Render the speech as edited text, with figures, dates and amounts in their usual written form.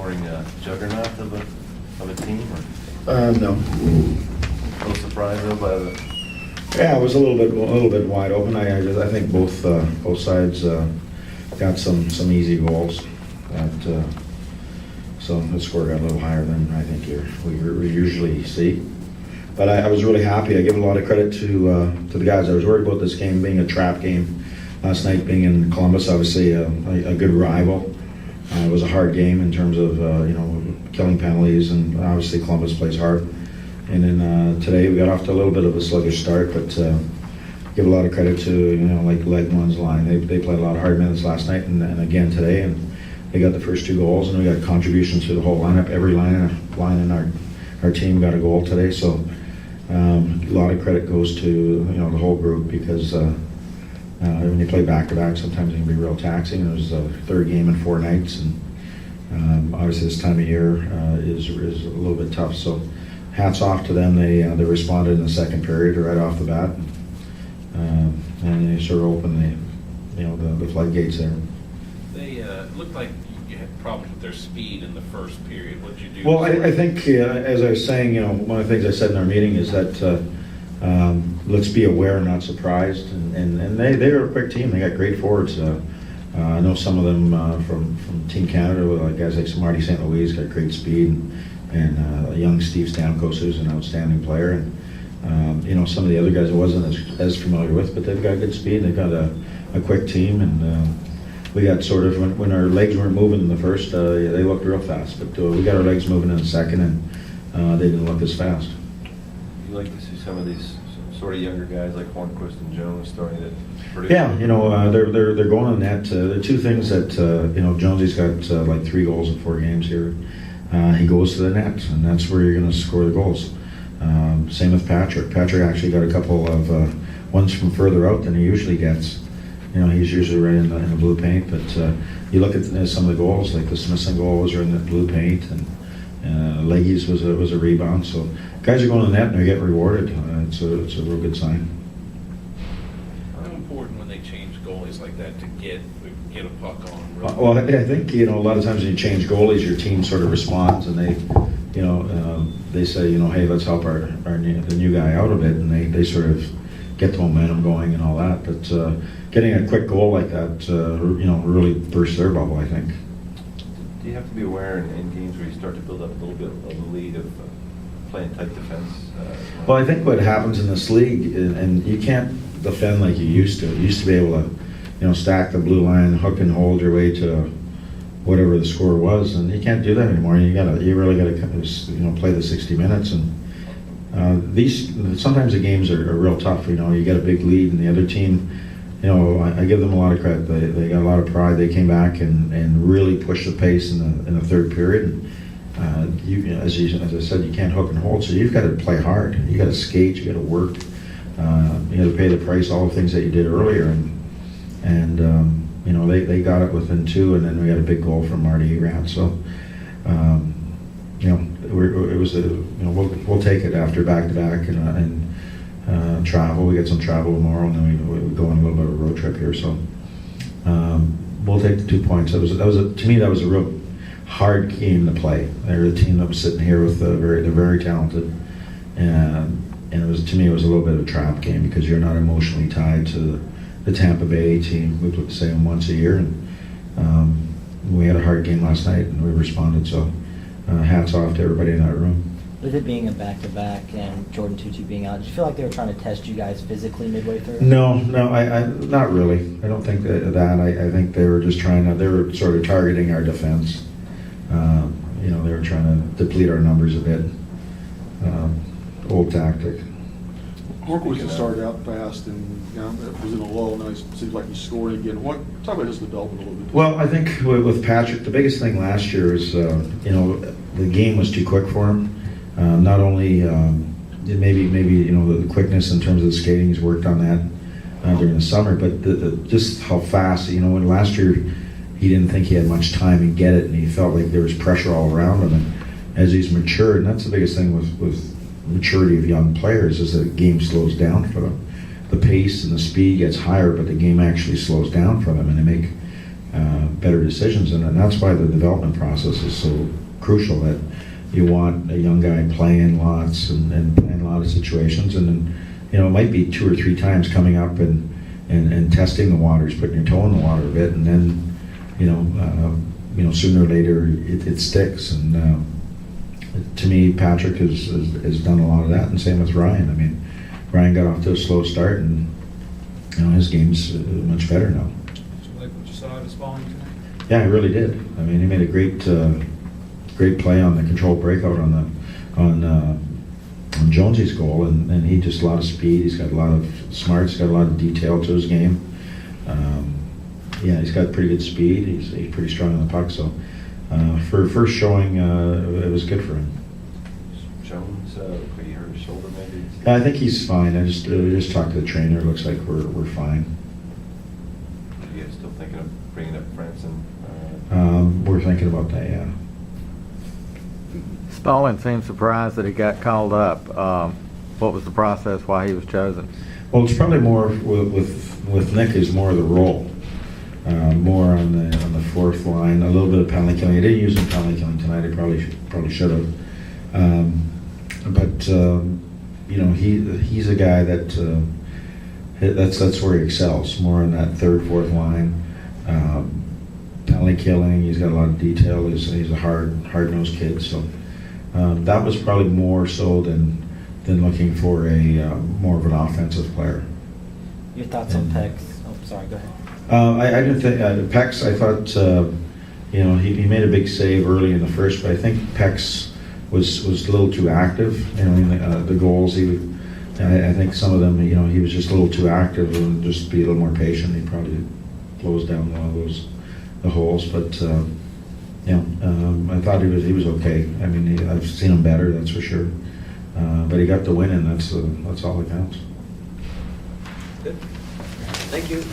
scoring juggernaut of a team? No. A little surprised though by the. Yeah, it was a little bit wide open. I think both sides got some easy goals. So the score got a little higher than I think we usually see. But I was really happy. I give a lot of credit to the guys. I was worried about this game being a trap game. Last night being in Columbus, obviously a good rival. It was a hard game in terms of killing penalties, and obviously Columbus plays hard. And then today we got off to a little bit of a sluggish start, but give a lot of credit to like Legmon's line. They played a lot of hard minutes last night and again today, and they got the first 2 goals, and we got contributions to the whole lineup. Every line in our team got a goal today, so a lot of credit goes to the whole group, because when you play back-to-back, sometimes it can be real taxing. It was the 3rd game in 4 nights, and obviously this time of year is a little bit tough. So hats off to them. They responded in the 2nd period right off the bat, and they sort of opened the floodgates there. They looked like you had problems with their speed in the first period. What did you do? Well, I think, as I was saying, one of the things I said in our meeting is that let's be aware, not surprised. And they are a quick team. They got great forwards. I know some of them from Team Canada, with guys like Marty St. Louis, got great speed, and young Steve Stamkos, who's an outstanding player. And some of the other guys I wasn't as familiar with, but they've got good speed. They've got a quick team, and we got sort of, when our legs weren't moving in the first, they looked real fast. But we got our legs moving in the second, and they didn't look as fast. You like to see some of these sort of younger guys like Hornquist and Jones starting to produce? Yeah, they're going on that. The 2 things that Jonesy's got like 3 goals in 4 games here. He goes to the net, and that's where you're going to score the goals. Same with Patrick. Patrick actually got a couple of ones from further out than he usually gets. He's usually right in the blue paint, but you look at some of the goals, like the Smithson goal was in the blue paint, and Leggy's was a rebound. So guys are going to the net and they're getting rewarded. It's a real good sign. How important when they change goalies like that to get a puck on? Really? Well, I think a lot of times when you change goalies, your team sort of responds, and they say hey, let's help the new guy out a bit, and they sort of get the momentum going and all that. But getting a quick goal like that, really bursts their bubble, I think. Do you have to be aware in games where you start to build up a little bit of the lead of playing tight defense? Well, I think what happens in this league, and you can't defend like you used to. You used to be able to, stack the blue line, hook and hold your way to whatever the score was, and you can't do that anymore. You really got to play the 60 minutes, and sometimes the games are real tough. You get a big lead, and the other team, I give them a lot of credit. They got a lot of pride. They came back and really pushed the pace in the 3rd period. And as I said, you can't hook and hold, so you've got to play hard. You got to skate. You got to work. You got to pay the price. All the things that you did earlier, and they got it within 2, and then we got a big goal from Marty Grant. So. It was we'll take it after back-to-back and travel. We get some travel tomorrow, and then we go on a little bit of a road trip here. So we'll take the 2 points. To me that was a real hard game to play. They're a team that was sitting here with they're very talented, and it was, to me, it was a little bit of a trap game because you're not emotionally tied to the Tampa Bay team. We play them once a year, and we had a hard game last night, and we responded. So. Hats off to everybody in that room. With it being a back-to-back and Jordan Tucci being out, did you feel like they were trying to test you guys physically midway through? No, I not really. I don't think that. I think they were just they were sort of targeting our defense. They were trying to deplete our numbers a bit. Old tactic. Hornquist started out fast and it was in a lull. Now it seems like he's scoring again. Talk about his development a little bit. Well, I think with Patrick, the biggest thing last year is the game was too quick for him. Not only maybe the quickness in terms of the skating, he's worked on that during the summer, but just how fast. When last year he didn't think he had much time to get it, and he felt like there was pressure all around him. And as he's matured, and that's the biggest thing with maturity of young players, is that the game slows down for them. The pace and the speed gets higher, but the game actually slows down for them, and they make better decisions, and that's why the development process is so crucial, that you want a young guy playing lots and playing a lot of situations, and then, you know, it might be 2 or 3 times coming up and testing the waters, putting your toe in the water a bit, and then, you know, sooner or later it sticks. And to me, Patrick has done a lot of that, and same with Ryan. I mean, Ryan got off to a slow start, and you know, his game's much better now. Did you like what you saw of his bowling tonight? Yeah, he really did. I mean, he made a great play on the controlled breakout on Jonesy's goal, and he just a lot of speed. He's got a lot of smarts, got a lot of detail to his game. Yeah, he's got pretty good speed. He's pretty strong on the puck. So for a first showing, it was good for him. Jones, he hurt his shoulder maybe? I think he's fine. We just talked to the trainer. It looks like we're fine. Are you guys still thinking of bringing up Franson? We're thinking about that. Yeah. Spaulding seemed surprised that he got called up. What was the process, why he was chosen? Well, it's probably more with Nick is more the role, more on the fourth line, a little bit of penalty killing. He didn't use him penalty killing tonight. He probably should have. But you know, he's a guy that's where he excels, more on that third, fourth line. Penalty killing. He's got a lot of detail. He's a hard-nosed kid. So that was probably more so than looking for a more of an offensive player. Your thoughts on Pex? Oh, sorry, go ahead. I didn't think Pex. I thought you know, he made a big save early in the first, but I think Pex was a little too active. You know, in the goals, I think some of them, you know, he was just a little too active, and just be a little more patient. He probably closed down one of the holes, but you know, I thought he was okay. I mean, I've seen him better, that's for sure. But he got the win, and that's all that counts. Good. Thank you.